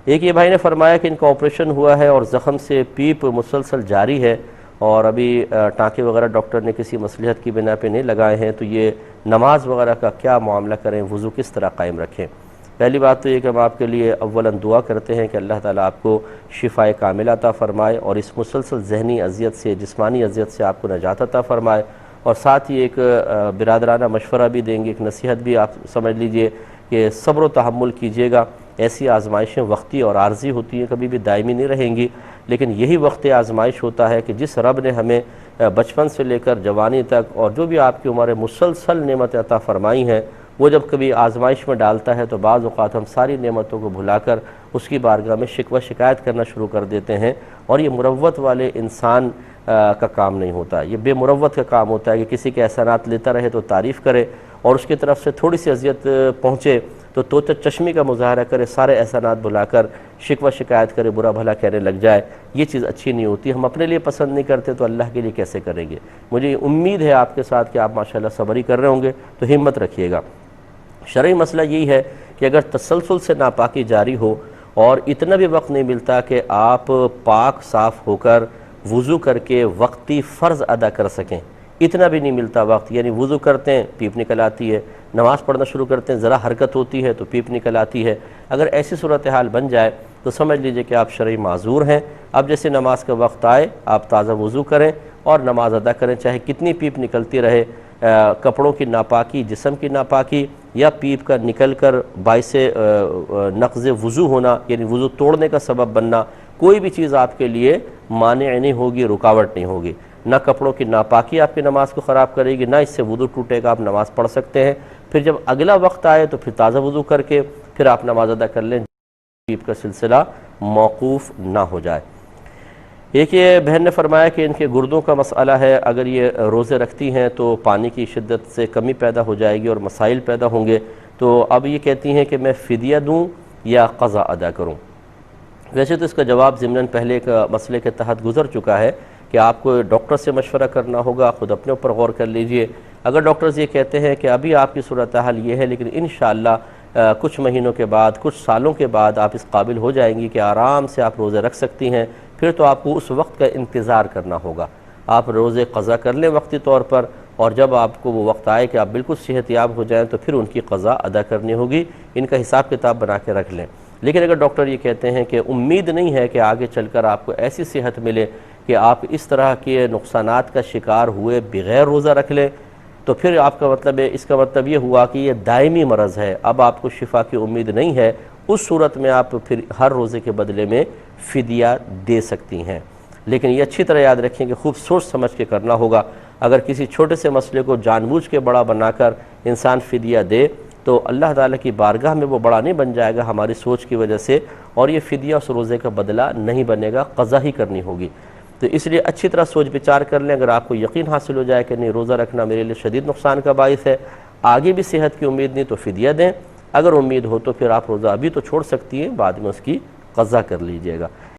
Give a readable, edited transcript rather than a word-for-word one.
ایک یہ بھائی نے فرمایا کہ ان کا آپریشن ہوا ہے اور زخم سے پیپ مسلسل جاری ہے اور ابھی ٹانکے وغیرہ ڈاکٹر نے کسی مصلحت کی بنا پہ نہیں لگائے ہیں، تو یہ نماز وغیرہ کا کیا معاملہ کریں، وضو کس طرح قائم رکھیں؟ پہلی بات تو یہ کہ ہم آپ کے لیے اولاً دعا کرتے ہیں کہ اللہ تعالیٰ آپ کو شفائے کاملہ عطا فرمائے اور اس مسلسل ذہنی اذیت سے، جسمانی اذیت سے آپ کو نجات عطا فرمائے، اور ساتھ ہی ایک برادرانہ مشورہ بھی دیں گے، ایک نصیحت بھی آپ سمجھ لیجئے کہ صبر و تحمل کیجئے گا۔ ایسی آزمائشیں وقتی اور عارضی ہوتی ہیں، کبھی بھی دائمی نہیں رہیں گی، لیکن یہی وقت آزمائش ہوتا ہے کہ جس رب نے ہمیں بچپن سے لے کر جوانی تک اور جو بھی آپ کی عمر مسلسل نعمت عطا فرمائی ہیں، وہ جب کبھی آزمائش میں ڈالتا ہے تو بعض اوقات ہم ساری نعمتوں کو بھلا کر اس کی بارگاہ میں شکوہ شکایت کرنا شروع کر دیتے ہیں، اور یہ مروت والے انسان کا کام نہیں ہوتا، یہ بے مروت کا کام ہوتا ہے کہ کسی کے احسانات لیتا رہے تو تعریف کرے اور اس کی طرف سے تھوڑی سی اذیت پہنچے تو چشمی کا مظاہرہ کرے، سارے احسانات بھلا کر شکوہ شکایت کرے، برا بھلا کہنے لگ جائے۔ یہ چیز اچھی نہیں ہوتی، ہم اپنے لیے پسند نہیں کرتے تو اللہ کے لیے کیسے کریں گے؟ مجھے امید ہے آپ کے ساتھ کہ آپ ماشاءاللہ صبر ہی کر رہے ہوں گے، تو ہمت رکھیے گا۔ شرعی مسئلہ یہی ہے کہ اگر تسلسل سے ناپاکی جاری ہو اور اتنا بھی وقت نہیں ملتا کہ آپ پاک صاف ہو کر وضو کر کے وقتی فرض ادا کر سکیں، اتنا بھی نہیں ملتا وقت، یعنی وضو کرتے ہیں پیپ نکل آتی ہے، نماز پڑھنا شروع کرتے ہیں ذرا حرکت ہوتی ہے تو پیپ نکل آتی ہے، اگر ایسی صورتحال بن جائے تو سمجھ لیجئے کہ آپ شرعی معذور ہیں۔ اب جیسے نماز کا وقت آئے آپ تازہ وضو کریں اور نماز ادا کریں، چاہے کتنی پیپ نکلتی رہے، کپڑوں کی ناپاکی، جسم کی ناپاکی یا پیپ کا نکل کر باعث نقض وضو ہونا، یعنی وضو توڑنے کا سبب بننا، کوئی بھی چیز آپ کے لیے مانع نہیں ہوگی، رکاوٹ نہیں ہوگی۔ نہ کپڑوں کی ناپاکی آپ کی نماز کو خراب کرے گی، نہ اس سے وضو ٹوٹے گا، آپ نماز پڑھ سکتے ہیں۔ پھر جب اگلا وقت آئے تو پھر تازہ وضو کر کے پھر آپ نماز ادا کر لیں، پیپ کا سلسلہ موقوف نہ ہو جائے۔ ایک یہ بہن نے فرمایا کہ ان کے گردوں کا مسئلہ ہے، اگر یہ روزے رکھتی ہیں تو پانی کی شدت سے کمی پیدا ہو جائے گی اور مسائل پیدا ہوں گے، تو اب یہ کہتی ہیں کہ میں فدیہ دوں یا قضا ادا کروں؟ ویسے تو اس کا جواب ضمناً پہلے ایک مسئلے کے تحت گزر چکا ہے کہ آپ کو ڈاکٹر سے مشورہ کرنا ہوگا، خود اپنے اوپر غور کر لیجئے۔ اگر ڈاکٹرز یہ کہتے ہیں کہ ابھی آپ کی صورتحال یہ ہے لیکن انشاءاللہ کچھ مہینوں کے بعد، کچھ سالوں کے بعد آپ اس قابل ہو جائیں گی کہ آرام سے آپ روزے رکھ سکتی ہیں، پھر تو آپ کو اس وقت کا انتظار کرنا ہوگا۔ آپ روزے قضا کر لیں وقتی طور پر، اور جب آپ کو وہ وقت آئے کہ آپ بالکل صحت یاب ہو جائیں تو پھر ان کی قضا ادا کرنی ہوگی، ان کا حساب کتاب بنا کے رکھ لیں۔ لیکن اگر ڈاکٹر یہ کہتے ہیں کہ امید نہیں ہے کہ آگے چل کر آپ کو ایسی صحت ملے کہ آپ اس طرح کے نقصانات کا شکار ہوئے بغیر روزہ رکھ لیں، تو پھر آپ کا مطلب ہے، اس کا مطلب یہ ہوا کہ یہ دائمی مرض ہے، اب آپ کو شفا کی امید نہیں ہے، اس صورت میں آپ پھر ہر روزے کے بدلے میں فدیہ دے سکتی ہیں۔ لیکن یہ اچھی طرح یاد رکھیں کہ خوب سوچ سمجھ کے کرنا ہوگا، اگر کسی چھوٹے سے مسئلے کو جان بوجھ کے بڑا بنا کر انسان فدیہ دے تو اللہ تعالیٰ کی بارگاہ میں وہ بڑا نہیں بن جائے گا ہماری سوچ کی وجہ سے، اور یہ فدیہ اس روزے کا بدلہ نہیں بنے گا، قضا ہی کرنی ہوگی۔ تو اس لیے اچھی طرح سوچ بچار کر لیں، اگر آپ کو یقین حاصل ہو جائے کہ نہیں روزہ رکھنا میرے لیے شدید نقصان کا باعث ہے، آگے بھی صحت کی امید نہیں تو فدیہ دیں، اگر امید ہو تو پھر آپ روزہ ابھی تو چھوڑ سکتی ہیں، بعد میں اس کی قضا کر لیجئے گا۔